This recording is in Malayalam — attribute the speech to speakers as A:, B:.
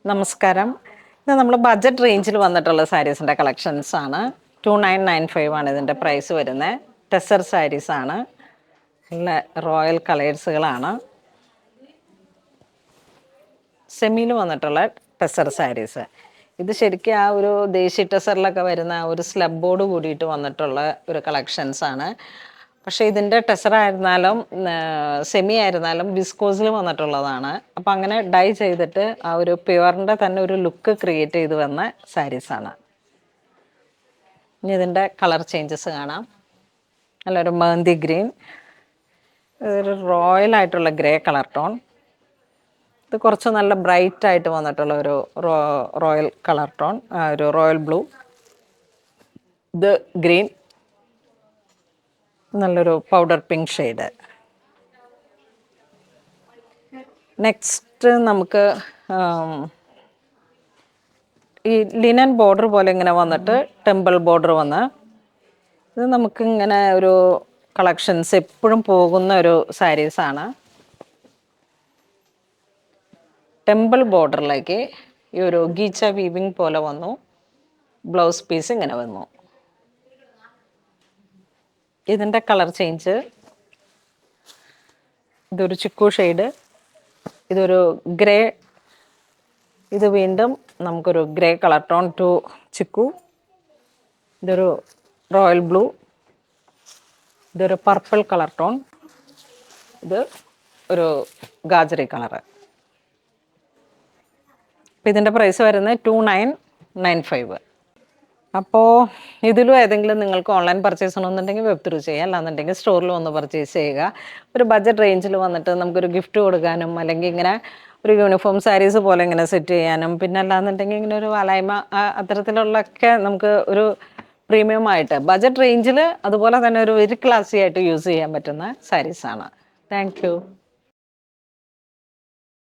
A: നമസ്കാരം. ഇത് നമ്മൾ ബഡ്ജറ്റ് റേഞ്ചിൽ വന്നിട്ടുള്ള സാരീസിൻ്റെ കളക്ഷൻസ് ആണ്. 2995 ആണ് ഇതിൻ്റെ പ്രൈസ് വരുന്നത്. ടെസർ സാരീസ് ആണ്. നല്ല റോയൽ കളേഴ്സുകളാണ്. സെമിയിൽ വന്നിട്ടുള്ള ടെസർ സാരീസ്. ഇത് ശരിക്കും ആ ഒരു ദേശി ടെസറിലൊക്കെ വരുന്ന ഒരു സ്ലബോട് കൂടിയിട്ട് വന്നിട്ടുള്ള ഒരു കളക്ഷൻസ് ആണ്. പക്ഷേ ഇതിൻ്റെ ടെസറായിരുന്നാലും സെമി ആയിരുന്നാലും വിസ്കോസിൽ വന്നിട്ടുള്ളതാണ്. അപ്പം അങ്ങനെ ഡൈ ചെയ്തിട്ട് ആ ഒരു പ്യുവറിൻ്റെ തന്നെ ഒരു ലുക്ക് ക്രിയേറ്റ് ചെയ്ത് വന്ന സാരീസാണ്. ഇനി ഇതിൻ്റെ കളർ ചേഞ്ചസ് കാണാം. നല്ലൊരു മെഹന്തി ഗ്രീൻ, ഒരു റോയലായിട്ടുള്ള ഗ്രേ കളർ ടോൺ. ഇത് കുറച്ച് നല്ല ബ്രൈറ്റ് ആയിട്ട് വന്നിട്ടുള്ള ഒരു റോയൽ കളർ ടോൺ, ഒരു റോയൽ ബ്ലൂ. ഇത് ഗ്രീൻ, നല്ലൊരു പൗഡർ പിങ്ക് ഷെയ്ഡ്. നെക്സ്റ്റ് നമുക്ക് ഈ ലിനൻ ബോർഡർ പോലെ ഇങ്ങനെ വന്നിട്ട് ടെമ്പിൾ ബോർഡർ വന്ന് ഇത് നമുക്ക് ഇങ്ങനെ ഒരു കളക്ഷൻസ് എപ്പോഴും പോകുന്ന ഒരു സാരീസാണ്. ടെമ്പിൾ ബോർഡറിലേക്ക് ഈ ഒരു ഗീച്ച വീവിങ് പോലെ വന്നു. ബ്ലൗസ് പീസ് ഇങ്ങനെ വന്നു. ഇതിൻ്റെ കളർ ചേഞ്ച്, ഇതൊരു ചിക്കു ഷെയ്ഡ്, ഇതൊരു ഗ്രേ, ഇത് വീണ്ടും നമുക്കൊരു ഗ്രേ കളർ ടോൺ ടു ചിക്കു, ഇതൊരു റോയൽ ബ്ലൂ, ഇതൊരു പർപ്പിൾ കളർ ടോൺ, ഇത് ഒരു ഗാജറി കളറ്. അപ്പോൾ ഇതിൻ്റെ പ്രൈസ് വരുന്നത് 2995. അപ്പോൾ ഇതിലും ഏതെങ്കിലും നിങ്ങൾക്ക് ഓൺലൈൻ പർച്ചേസ് ചെയ്യണമെന്നുണ്ടെങ്കിൽ വെബ് ത്രൂ ചെയ്യുക, അല്ലാന്നുണ്ടെങ്കിൽ സ്റ്റോറിൽ വന്ന് പർച്ചേസ് ചെയ്യുക. ഒരു ബഡ്ജറ്റ് റേഞ്ചിൽ വന്നിട്ട് നമുക്കൊരു ഗിഫ്റ്റ് കൊടുക്കാനും അല്ലെങ്കിൽ ഇങ്ങനെ ഒരു യൂണിഫോം സാരീസ് പോലെ ഇങ്ങനെ സെറ്റ് ചെയ്യാനും പിന്നെ അല്ലാന്നുണ്ടെങ്കിൽ ഇങ്ങനെ ഒരു വലായ്മ അത്തരത്തിലുള്ളൊക്കെ നമുക്ക് ഒരു പ്രീമിയം ആയിട്ട് ബഡ്ജറ്റ് റേഞ്ചിൽ അതുപോലെ തന്നെ ഒരു വെരി ക്ലാസി ആയിട്ട് യൂസ് ചെയ്യാൻ പറ്റുന്ന സാരീസാണ്. Thank you.